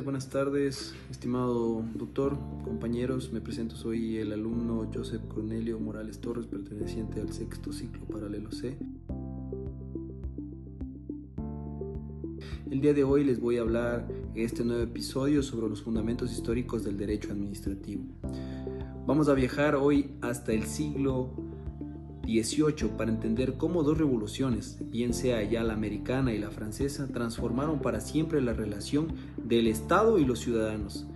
Buenas tardes, estimado doctor, compañeros. Me presento, soy el alumno Joseph Cornelio Morales Torres, perteneciente al sexto ciclo paralelo C. El día de hoy les voy a hablar en este nuevo episodio sobre los fundamentos históricos del derecho administrativo. Vamos a viajar hoy hasta el siglo XVIII para entender cómo dos revoluciones, bien sea ya la americana y la francesa, transformaron para siempre la relación del Estado y los ciudadanos,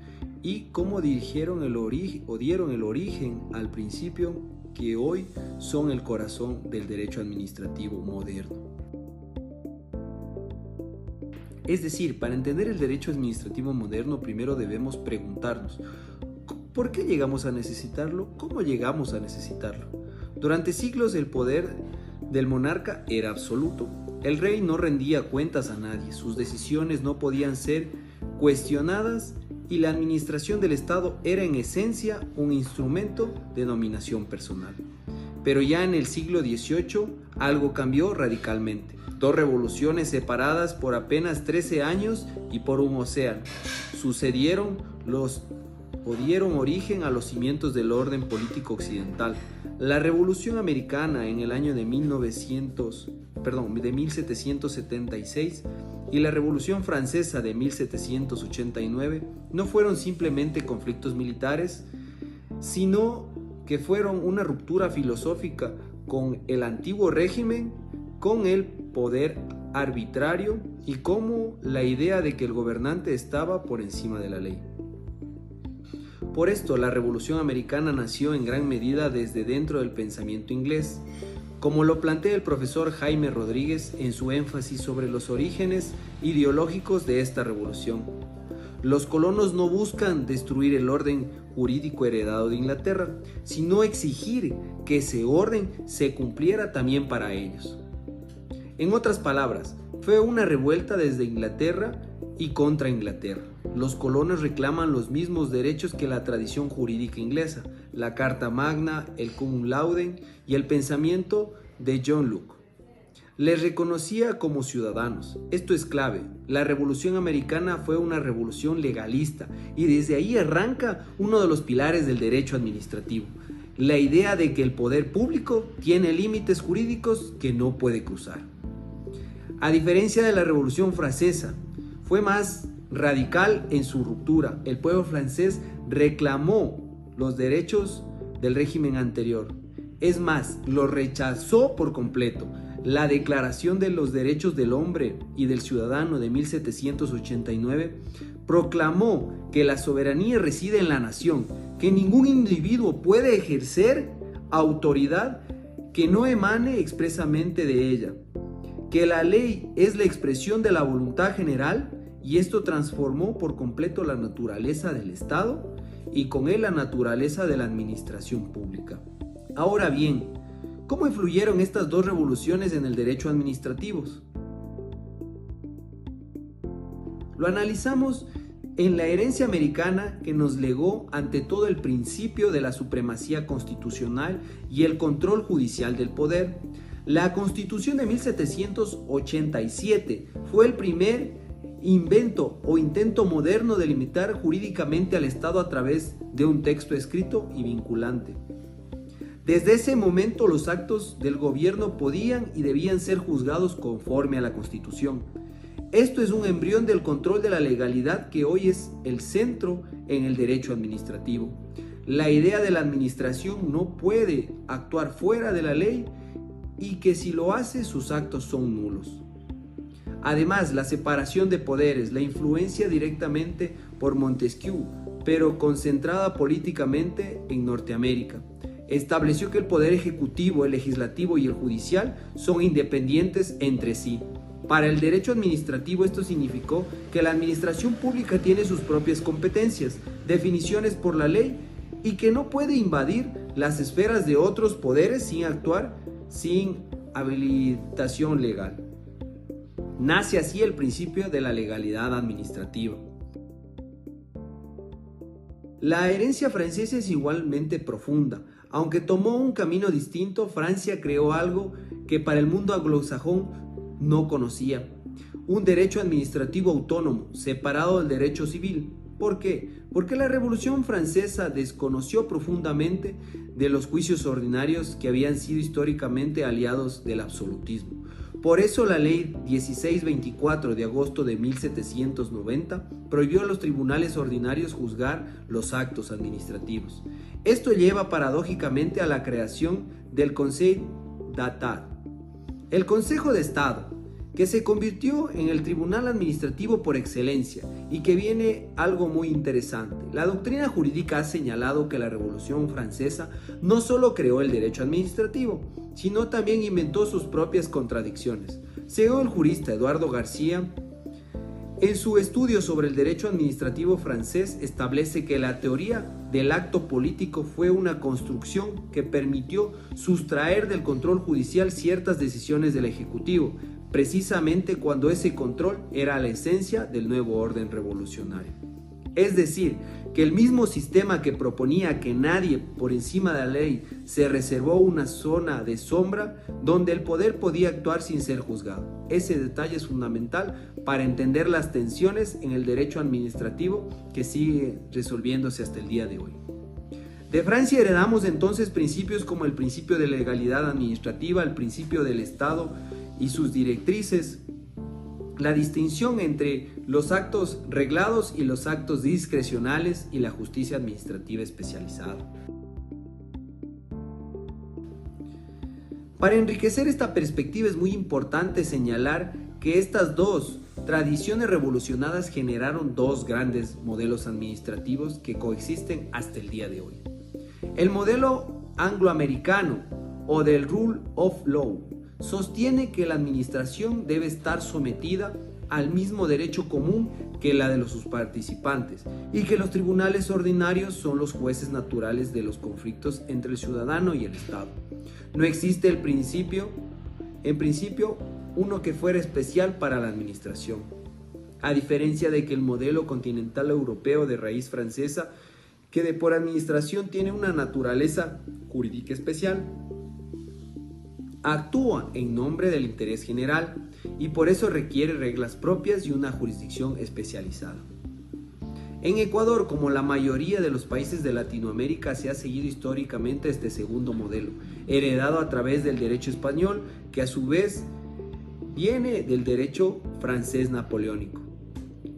y cómo dieron el origen al principio que hoy son el corazón del derecho administrativo moderno. Es decir, para entender el derecho administrativo moderno, primero debemos preguntarnos: ¿por qué llegamos a necesitarlo? ¿Cómo llegamos a necesitarlo? Durante siglos el poder del monarca era absoluto. El rey no rendía cuentas a nadie, sus decisiones no podían ser cuestionadas y la administración del Estado era en esencia un instrumento de dominación personal. Pero ya en el siglo XVIII algo cambió radicalmente. Dos revoluciones separadas por apenas 13 años y por un océano dieron origen a los cimientos del orden político occidental. La Revolución Americana en el año de 1776 y la Revolución Francesa de 1789 no fueron simplemente conflictos militares, sino que fueron una ruptura filosófica con el antiguo régimen, con el poder arbitrario y como la idea de que el gobernante estaba por encima de la ley. Por esto, la Revolución Americana nació en gran medida desde dentro del pensamiento inglés, como lo plantea el profesor Jaime Rodríguez en su énfasis sobre los orígenes ideológicos de esta revolución. Los colonos no buscan destruir el orden jurídico heredado de Inglaterra, sino exigir que ese orden se cumpliera también para ellos. En otras palabras, fue una revuelta desde Inglaterra y contra Inglaterra. Los colonos reclaman los mismos derechos que la tradición jurídica inglesa, la Carta Magna, el Cum Laude y el pensamiento de John Locke. Les reconocía como ciudadanos. Esto es clave. La Revolución Americana fue una revolución legalista y desde ahí arranca uno de los pilares del derecho administrativo: la idea de que el poder público tiene límites jurídicos que no puede cruzar. A diferencia de la Revolución Francesa, fue más radical en su ruptura. El pueblo francés reclamó los derechos del régimen anterior. Es más, lo rechazó por completo. La Declaración de los Derechos del Hombre y del Ciudadano de 1789 proclamó que la soberanía reside en la nación, que ningún individuo puede ejercer autoridad que no emane expresamente de ella, que la ley es la expresión de la voluntad general, y esto transformó por completo la naturaleza del Estado y con él la naturaleza de la administración pública. Ahora bien, ¿cómo influyeron estas dos revoluciones en el derecho administrativo? Lo analizamos en la herencia americana, que nos legó ante todo el principio de la supremacía constitucional y el control judicial del poder. La Constitución de 1787 fue el primer invento o intento moderno de limitar jurídicamente al Estado a través de un texto escrito y vinculante. Desde ese momento los actos del gobierno podían y debían ser juzgados conforme a la Constitución. Esto es un embrión del control de la legalidad que hoy es el centro en el derecho administrativo. La idea de la administración no puede actuar fuera de la ley y que si lo hace, sus actos son nulos. Además, la separación de poderes, la influencia directamente por Montesquieu, pero concentrada políticamente en Norteamérica, estableció que el poder ejecutivo, el legislativo y el judicial son independientes entre sí. Para el derecho administrativo esto significó que la administración pública tiene sus propias competencias, definiciones por la ley, y que no puede invadir las esferas de otros poderes sin actuar sin habilitación legal. Nace así el principio de la legalidad administrativa. La herencia francesa es igualmente profunda. Aunque tomó un camino distinto, Francia creó algo que para el mundo anglosajón no conocía: un derecho administrativo autónomo, separado del derecho civil. ¿Por qué? Porque la Revolución Francesa desconoció profundamente de los juicios ordinarios que habían sido históricamente aliados del absolutismo. Por eso la ley 1624 de agosto de 1790 prohibió a los tribunales ordinarios juzgar los actos administrativos. Esto lleva paradójicamente a la creación del Conseil d'État, el Consejo de Estado, que se convirtió en el tribunal administrativo por excelencia y que viene algo muy interesante. La doctrina jurídica ha señalado que la Revolución Francesa no solo creó el derecho administrativo, sino también inventó sus propias contradicciones. Según el jurista Eduardo García, en su estudio sobre el derecho administrativo francés establece que la teoría del acto político fue una construcción que permitió sustraer del control judicial ciertas decisiones del Ejecutivo, precisamente cuando ese control era la esencia del nuevo orden revolucionario. Es decir, que el mismo sistema que proponía que nadie por encima de la ley se reservó una zona de sombra donde el poder podía actuar sin ser juzgado. Ese detalle es fundamental para entender las tensiones en el derecho administrativo que sigue resolviéndose hasta el día de hoy. De Francia heredamos entonces principios como el principio de legalidad administrativa, el principio del Estado y sus directrices, la distinción entre los actos reglados y los actos discrecionales y la justicia administrativa especializada. Para enriquecer esta perspectiva es muy importante señalar que estas dos tradiciones revolucionadas generaron dos grandes modelos administrativos que coexisten hasta el día de hoy. El modelo angloamericano o del Rule of Law sostiene que la administración debe estar sometida al mismo derecho común que la de sus participantes y que los tribunales ordinarios son los jueces naturales de los conflictos entre el ciudadano y el Estado. No existe en principio, uno que fuera especial para la administración. A diferencia de que el modelo continental europeo de raíz francesa, que de por administración tiene una naturaleza jurídica especial, actúa en nombre del interés general y por eso requiere reglas propias y una jurisdicción especializada. En Ecuador, como la mayoría de los países de Latinoamérica, se ha seguido históricamente este segundo modelo, heredado a través del derecho español, que a su vez viene del derecho francés napoleónico.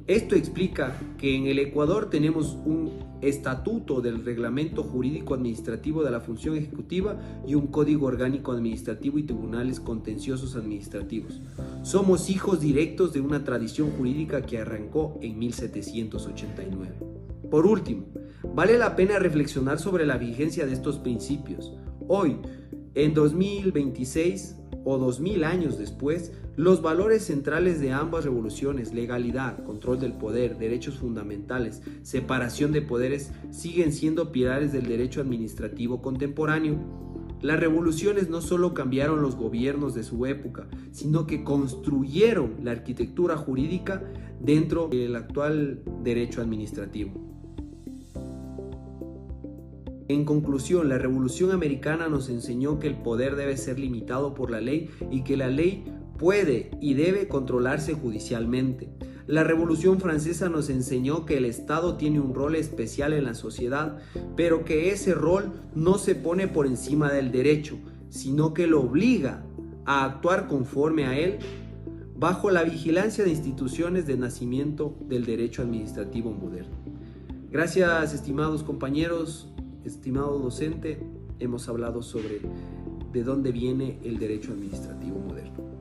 Esto explica que en el Ecuador tenemos un estatuto del reglamento jurídico administrativo de la función ejecutiva y un código orgánico administrativo y tribunales contenciosos administrativos. Somos hijos directos de una tradición jurídica que arrancó en 1789. Por último, vale la pena reflexionar sobre la vigencia de estos principios. Hoy, en 2026 o 2000 años después, los valores centrales de ambas revoluciones, legalidad, control del poder, derechos fundamentales, separación de poderes, siguen siendo pilares del derecho administrativo contemporáneo. Las revoluciones no solo cambiaron los gobiernos de su época, sino que construyeron la arquitectura jurídica dentro del actual derecho administrativo. En conclusión, la Revolución Americana nos enseñó que el poder debe ser limitado por la ley y que la ley puede y debe controlarse judicialmente. La Revolución Francesa nos enseñó que el Estado tiene un rol especial en la sociedad, pero que ese rol no se pone por encima del derecho, sino que lo obliga a actuar conforme a él, bajo la vigilancia de instituciones de nacimiento del derecho administrativo moderno. Gracias, estimados compañeros, estimado docente, hemos hablado sobre de dónde viene el derecho administrativo moderno.